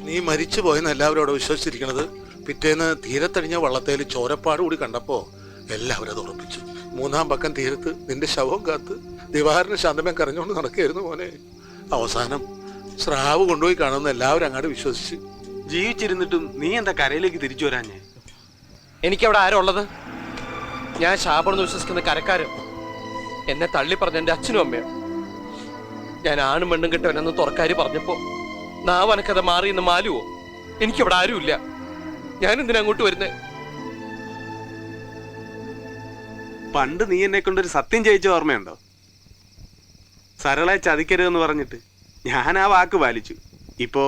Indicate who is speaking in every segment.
Speaker 1: നീ മരിച്ചു പോയെന്ന് എല്ലാവരും അവിടെ വിശ്വസിച്ചിരിക്കണത് പിറ്റേന്ന് തീരത്തടിഞ്ഞ വള്ളത്തേൽ ചോരപ്പാട് കൂടി കണ്ടപ്പോ എല്ലാവരും അത് ഉറപ്പിച്ചു. മൂന്നാം പക്കം തീരത്ത് നിന്റെ ശവം കാത്ത് ദിവാകരന് ശാന്തമേ കരഞ്ഞുകൊണ്ട് നടക്കുകയായിരുന്നു മോനെ. അവസാനം സ്രാവ് കൊണ്ടുപോയി കാണുന്ന എല്ലാവരും അങ്ങോട്ട് വിശ്വസിച്ച്.
Speaker 2: ജീവിച്ചിരുന്നിട്ടും നീ എന്താ കരയിലേക്ക് തിരിച്ചു വരാഞ്ഞേ?
Speaker 3: എനിക്കവിടെ ആരോ ഉള്ളത്? ഞാൻ ശാപമെന്ന് വിശ്വസിക്കുന്ന കരക്കാരും എന്നെ തള്ളി പറഞ്ഞ എൻ്റെ അച്ഛനും അമ്മയും. ഞാൻ ആണും പെണ്ണും കിട്ടവനെന്ന് തുറക്കാര് പറഞ്ഞപ്പോ നാവനക്കഥ മാറിയെന്ന് മാലുവോ? എനിക്കവിടെ ആരുമില്ല. ഞാൻ എന്തിനാ അങ്ങോട്ട് വരുന്നേ?
Speaker 2: പണ്ട് നീ എന്നെ കൊണ്ടൊരു സത്യം ചെയ്യിച്ച ഓർമ്മയുണ്ടോ? സരളെ ചതിക്കരുതെന്ന് പറഞ്ഞിട്ട് ഞാൻ ആ വാക്ക് പാലിച്ചു. ഇപ്പോ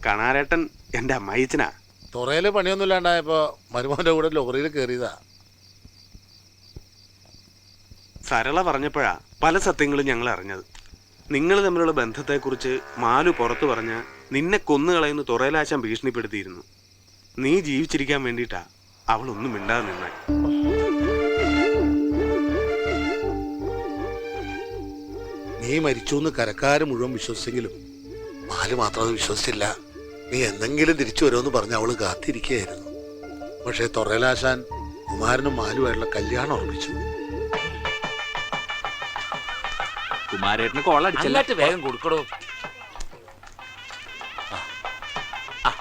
Speaker 2: കണാരേട്ടൻ എന്റെ അമ്മായിച്ചനാ.
Speaker 1: തുറയില് പണിയൊന്നും ഇല്ലാണ്ടായപ്പോ മരുമോന്റെ കൂടെ ലോറിയിൽ കയറിയതാ.
Speaker 2: സരള പറഞ്ഞപ്പോഴാ പല സത്യങ്ങളും ഞങ്ങൾ അറിഞ്ഞത്. നിങ്ങൾ തമ്മിലുള്ള ബന്ധത്തെക്കുറിച്ച് മാലു പുറത്തു പറഞ്ഞ നിന്നെ കൊന്നുകളയുന്ന തുറയിലാശാൻ ഭീഷണിപ്പെടുത്തിയിരുന്നു. നീ ജീവിച്ചിരിക്കാൻ വേണ്ടിയിട്ടാ അവൾ ഒന്നും മിണ്ടാതെ നിന്നെ.
Speaker 1: നീ മരിച്ചു എന്ന് കരക്കാര് മുഴുവൻ വിശ്വസിച്ചെങ്കിലും മാലു മാത്രം അത് വിശ്വസിച്ചില്ല. നീ എന്തെങ്കിലും തിരിച്ചു വരുമെന്ന് പറഞ്ഞ് അവള് കാത്തിരിക്കുകയായിരുന്നു. പക്ഷെ തൊറയിലാശാൻ കുമാരനും മാലുമായിട്ടുള്ള കല്യാണം ഉറപ്പിച്ചു.
Speaker 4: കുമാരേട്ടന് കോളടിച്ചിട്ട് വേഗം കൊടുക്കടോ.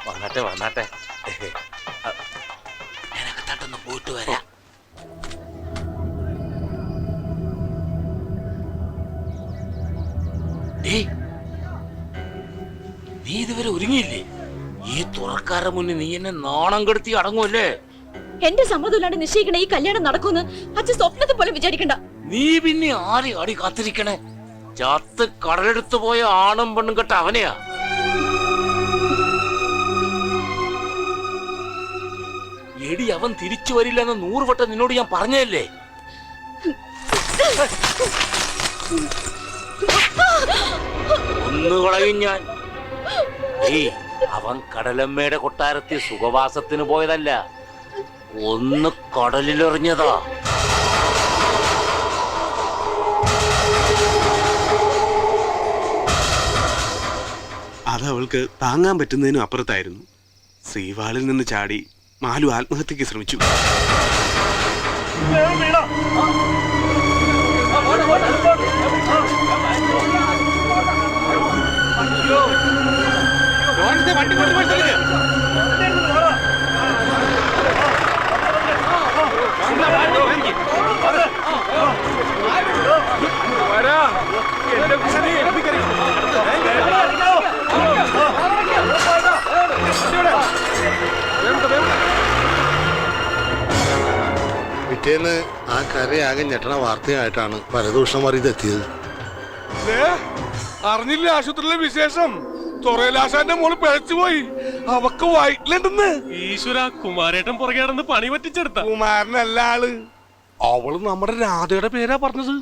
Speaker 4: വന്നാട്ടെ വന്നാട്ടെ, ഞാനകത്താട്ടൊന്ന് പോയിട്ട് വരാം. നീ ഇതുവരെ ഒരുങ്ങിയില്ലേ? ഈ തുറക്കാരുടെ മുന്നിൽ നീ എന്നെ നാണം കെടുത്തി അടങ്ങുമല്ലേ?
Speaker 5: എന്റെ സമ്മതമില്ലാണ്ട് നിശ്ചയിക്കണ ഈ കല്യാണം നടക്കുമെന്ന് അച്ഛൻ സ്വപ്നത്തെ പോലും വിചാരിക്കണ്ട.
Speaker 4: നീ പിന്നെ ആരെ അടി കാത്തിരിക്കണേ? ചത്ത് കടലെടുത്തു പോയ ആണും പെണ്ണും കെട്ട അവനെയാ. എടി, അവൻ തിരിച്ചു വരില്ലെന്ന് 100 വട്ടം നിന്നോട് ഞാൻ പറഞ്ഞല്ലേ? ഒന്നുകളയും ഞാൻ. അവൻ കടലമ്മയുടെ കൊട്ടാരത്തിൽ സുഖവാസത്തിന് പോയതല്ല, ഒന്ന് കടലിലെറിഞ്ഞതാ.
Speaker 2: അതവൾക്ക് താങ്ങാൻ പറ്റുന്നതിനും അപ്പുറത്തായിരുന്നു. ശ്രീവാളിൽ നിന്ന് ചാടി മാലു ആത്മഹത്യക്ക് ശ്രമിച്ചു.
Speaker 1: പിറ്റേന്ന് ആ കരയാകെ ഞെട്ടണ വാർത്തയായിട്ടാണ് പരദൂഷണം അറിയതെത്തിയത്.
Speaker 6: അറിഞ്ഞില്ല ആശുപത്രിയിലെ വിശേഷം? തൊറയിലാശാന്റെ മോള് പിഴച്ചുപോയി. അവക്ക് വയറ്റിലുണ്ടെന്ന്.
Speaker 7: ഈശ്വര, കുമാരേട്ടൻ പുറകെ നടന്ന് പണി പറ്റിച്ചെടുത്ത.
Speaker 6: കുമാരനല്ല ആള്. അവള് നമ്മുടെ രാധയുടെ പേരാ പറഞ്ഞത്.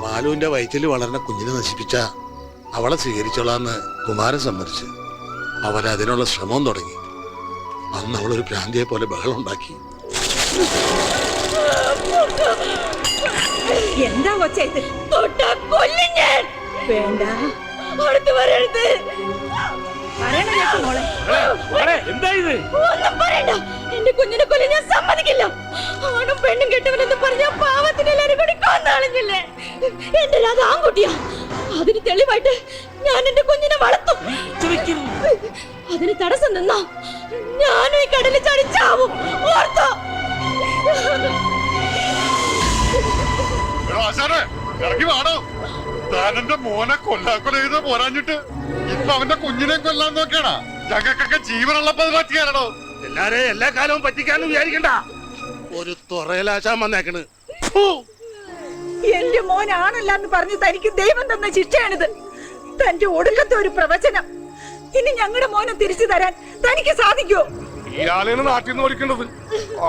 Speaker 1: മാലുവിന്റെ വയറ്റിൽ വളർന്ന കുഞ്ഞിനെ നശിപ്പിച്ച അവളെ സ്വീകരിച്ചോളാന്ന് കുമാരൻ സമ്മതിച്ച്. അവരതിനുള്ള ശ്രമം തുടങ്ങി. അന്ന് അവളൊരു ഭ്രാന്തിയെ പോലെ ബഹളം ഉണ്ടാക്കി.
Speaker 5: എന്താ കൊച്ചത്? വേണ്ട, അടുത്ത് വരരുത്. എന്റെ കുഞ്ഞിനെ കൊല്ലം ഞാൻ സമ്മതിക്കില്ല. ആണും പെണ്ണും കെട്ടവനെന്ന് പറഞ്ഞ പാവത്തിന് എല്ലാരും കൂടി കൊന്നാളിഞ്ഞില്ലേ? എന്റെ രാധ ആൺകുട്ടിയാ. അതിന് തെളിവായിട്ട് ഞാൻ എന്റെ കുഞ്ഞിനെ വളർത്തും. അതിന് തടസ്സം നിന്നാ ഞാനും ഈ കടലിൽ ചാടിച്ചാവും. ഓർത്തോ?
Speaker 8: താനെന്റെ മോനെ കൊല്ലാക്കൊല ചെയ്ത് പോരാഞ്ഞിട്ട് ഇപ്പൊ അവന്റെ കുഞ്ഞിനെ കൊല്ലാൻ നോക്കിയാണോ? ഞങ്ങൾക്കൊക്കെ ജീവനുള്ളപ്പോ പറ്റിയാണോ?
Speaker 1: എല്ലാരെയും എല്ലാ കാലവും പറ്റിക്കാനും വിചാരിക്കണ്ട. ഒരു തുറയിലാശാൻ വന്നേക്കണ്.
Speaker 9: എന്റെ മോനാണല്ലെന്ന് പറഞ്ഞ് തനിക്ക് ദൈവം തന്ന ശിക്ഷയാണിത്. തന്റെ ഒടുക്കത്തെ ഒരു പ്രവചനം. ഇനി ഞങ്ങളുടെ മോനെ തിരിച്ചു തരാൻ തനിക്ക് സാധിക്കുമോ?
Speaker 6: ഇയാളാണ് നാട്ടിൽ നിന്ന് ഓടിക്കേണ്ടത്.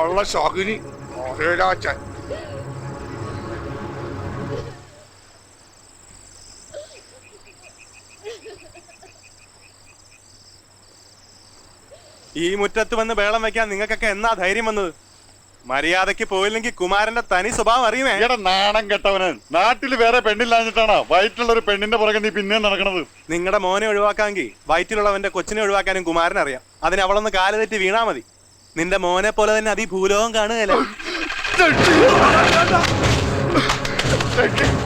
Speaker 6: ഉള്ള ശകുനി ഒരേരാച്ചാൻ.
Speaker 2: ഈ മുറ്റത്ത് വന്ന് ബേളം വെക്കാൻ നിങ്ങൾക്കൊക്കെ എന്നാ ധൈര്യം വന്നത്? മര്യാദക്ക് പോയില്ലെങ്കിൽ കുമാരന്റെ തനി സ്വഭാവം അറിയുമേ.
Speaker 8: എടാ നാണം കെട്ടവന്, നാട്ടിൽ വേറെ പെണ്ണില്ലാഞ്ഞിട്ടാണോ വയറ്റിലുള്ള ഒരു പെണ്ണിന്റെ പുറകെ നീ പിന്നെ നടക്കണത്?
Speaker 2: നിങ്ങളുടെ മോനെ ഒഴിവാക്കാമെങ്കിൽ വയറ്റിലുള്ളവന്റെ കൊച്ചിനെ ഒഴിവാക്കാനും കുമാരൻ അറിയാം. അതിന് അവളൊന്ന് കാല് തെറ്റി വീണാ മതി. നിന്റെ മോനെ പോലെ തന്നെ അതി ഭൂലോകം കാണുകയല്ല.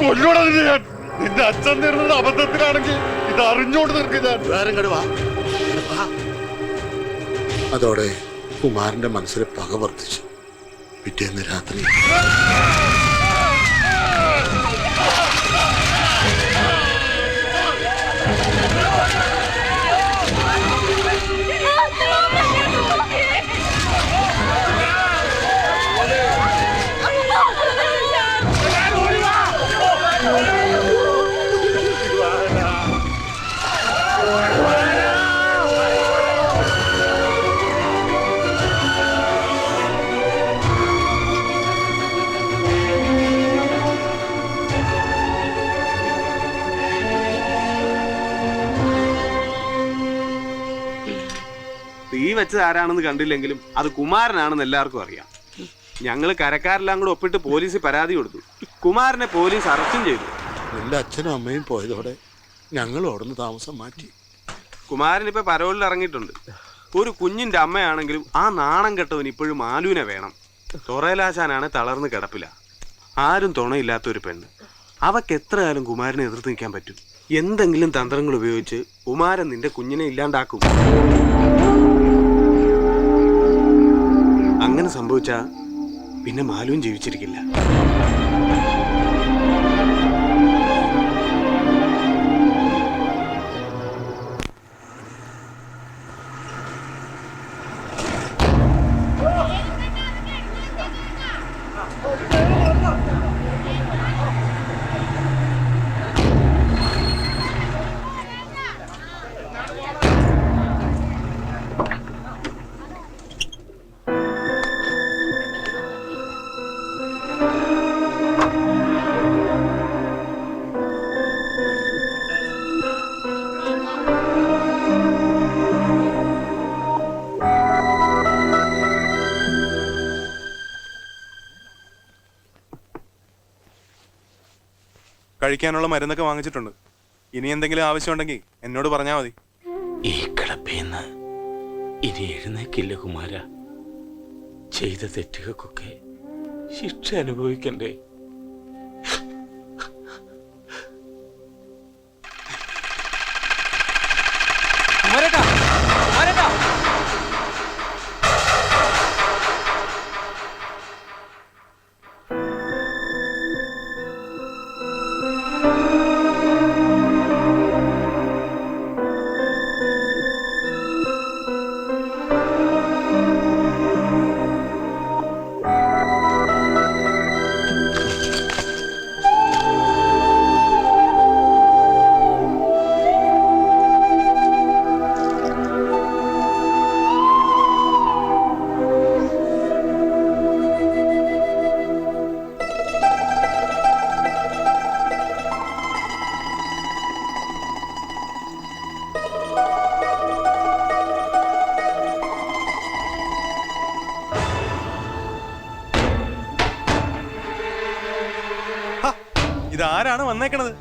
Speaker 8: കൊല്ലോടാ ഞാൻ. നിന്റെ അച്ഛൻ നേരുന്നത് അബദ്ധത്തിലാണെങ്കിൽ ഇത് അറിഞ്ഞോണ്ട് നിൽക്കുക ഞാൻ.
Speaker 1: വേറെ കടുവാ. അതോടെ കുമാരന്റെ മനസ്സിൽ പക വർദ്ധിച്ചു. പിറ്റേന്ന് രാത്രി
Speaker 2: തീ വെച്ചത് ആരാണെന്ന് കണ്ടില്ലെങ്കിലും അത് കുമാരനാണെന്ന് എല്ലാവർക്കും അറിയാം. ഞങ്ങൾ കരക്കാരെല്ലാം കൂടെ ഒപ്പിട്ട് പോലീസിൽ പരാതി കൊടുത്തു. കുമാരനെ പോലീസ് അറസ്റ്റും ചെയ്തു.
Speaker 1: നിന്റെ അച്ഛനും അമ്മയും പോയതോടെ ഞങ്ങൾ ഓടുന്ന താമസം മാറ്റി.
Speaker 2: കുമാരനിപ്പോ പരോളിൽ ഇറങ്ങിയിട്ടുണ്ട്. ഒരു കുഞ്ഞിന്റെ അമ്മയാണെങ്കിലും ആ നാണം കെട്ടവൻ ഇപ്പോഴും മാലുവിനെ വേണം. തൊറയിലാശാനാണ് തളർന്ന് കിടപ്പില്ല. ആരും തുണയില്ലാത്തൊരു പെണ്ണ്. അവക്ക് എത്ര കാലം കുമാരനെ എതിർത്ത് നിൽക്കാൻ പറ്റും? എന്തെങ്കിലും തന്ത്രങ്ങൾ ഉപയോഗിച്ച് കുമാരൻ നിന്റെ കുഞ്ഞിനെ ഇല്ലാണ്ടാക്കും. അങ്ങനെ സംഭവിച്ചാ പിന്നെ മാലുവും ജീവിച്ചിരിക്കില്ല. കഴിക്കാനുള്ള മരുന്നൊക്കെ വാങ്ങിച്ചിട്ടുണ്ട്. ഇനി എന്തെങ്കിലും ആവശ്യമുണ്ടെങ്കിൽ എന്നോട് പറഞ്ഞാൽ മതി.
Speaker 4: ഈ കിടപ്പേന്ന് ഇനി എഴുന്നേക്കില്ല കുമാര. ചെയ്ത തെറ്റുകൾക്കൊക്കെ ശിക്ഷ അനുഭവിക്കണ്ടേ?
Speaker 2: ഇതാരാണ് വന്നേക്കണത്?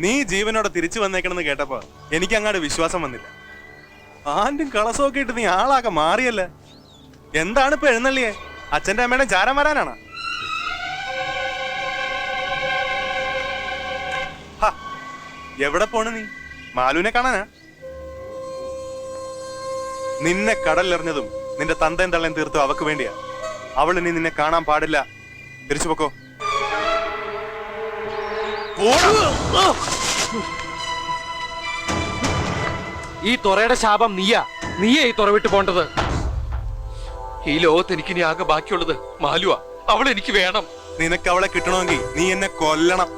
Speaker 2: നീ ജീവനോടെ തിരിച്ചു വന്നേക്കണെന്ന് കേട്ടപ്പോ എനിക്ക് അങ്ങാട് വിശ്വാസം വന്നില്ല. ആന്റും കളസമൊക്കെ ഇട്ട് നീ ആളാകെ മാറിയല്ലേ. എന്താണ് ഇപ്പൊ എഴുന്നള്ളിയെ? അച്ഛന്റെ അമ്മയുടെ ചാരം വരാനാണ്? എവിടെ പോണ് നീ? മാലുവിനെ കാണാനാ? നിന്നെ കടലിലെറിഞ്ഞതും നിന്റെ തന്തയും തള്ളയും തീർത്തും അവക്ക് വേണ്ടിയാ. അവൾ ഇനി നിന്നെ കാണാൻ പാടില്ല. തിരിച്ചു പൊക്കോ.
Speaker 3: ഈ തൊറയുടെ ശാപം നീയാ ഈ തൊറ വിട്ട് പോണ്ടത്. ഈ ലോകത്ത് എനിക്ക് ഇനി ആകെ ബാക്കിയുള്ളത് മാലുവാ. അവൾ എനിക്ക് വേണം.
Speaker 2: നിനക്ക് അവളെ കിട്ടണമെങ്കിൽ നീ എന്നെ കൊല്ലണം.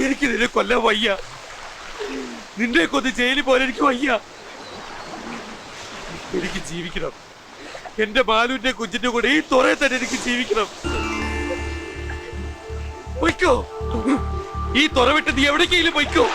Speaker 6: എനിക്ക് നിന്നെ കൊല്ലാൻ വയ്യ. നിന്നെ കൊന്ന് ജയിലിൽ പോലെ എനിക്ക് വയ്യ. എനിക്ക് ജീവിക്കണം. എന്റെ ബാലുവിന്റെ കുഞ്ഞിന്റെ കൂടെ ഈ തുറയെ തന്നെ എനിക്ക് ജീവിക്കണം. പൊയ്ക്കോ, ഈ തുറ വിട്ട് നീ എവിടേക്കെങ്കിലും പൊയ്ക്കോ.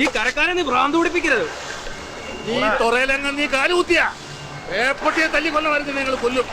Speaker 3: ഈ കരക്കാരെ നീ ഭ്രാന്ത് പിടിപ്പിക്കരുത്.
Speaker 6: ഈ തുറയിലെങ്ങാൻ നീ കാലുകുത്തിയ പേപ്പട്ടിയെ തല്ലിക്കൊല്ല വരുന്നത് ഞങ്ങൾ കൊല്ലും.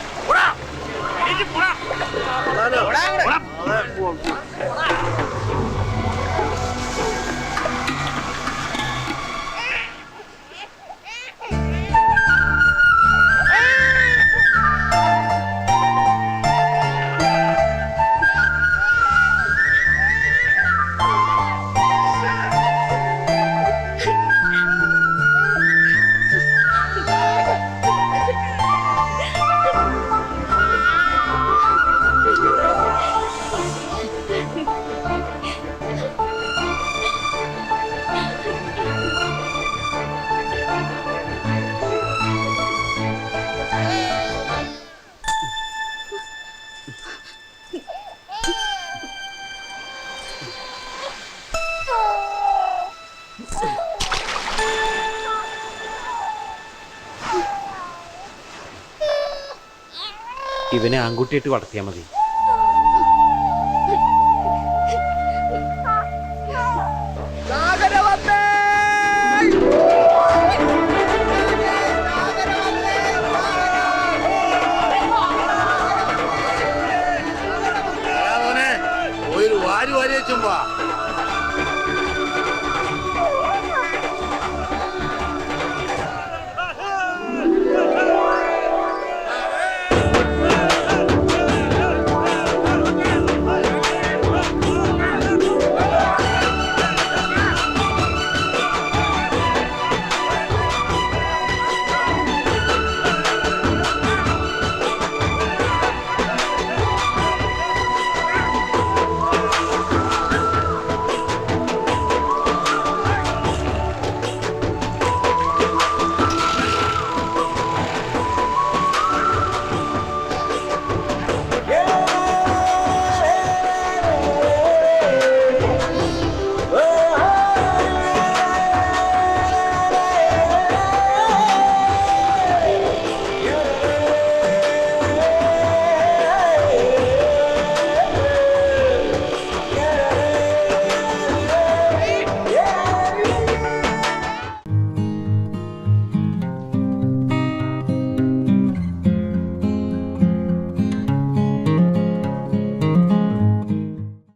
Speaker 3: ഇവനെ ആൺകുട്ടിയായിട്ട് വളർത്തിയാൽ മതി.
Speaker 1: ഒരു വാരി വാരി വെച്ചുമ്പോ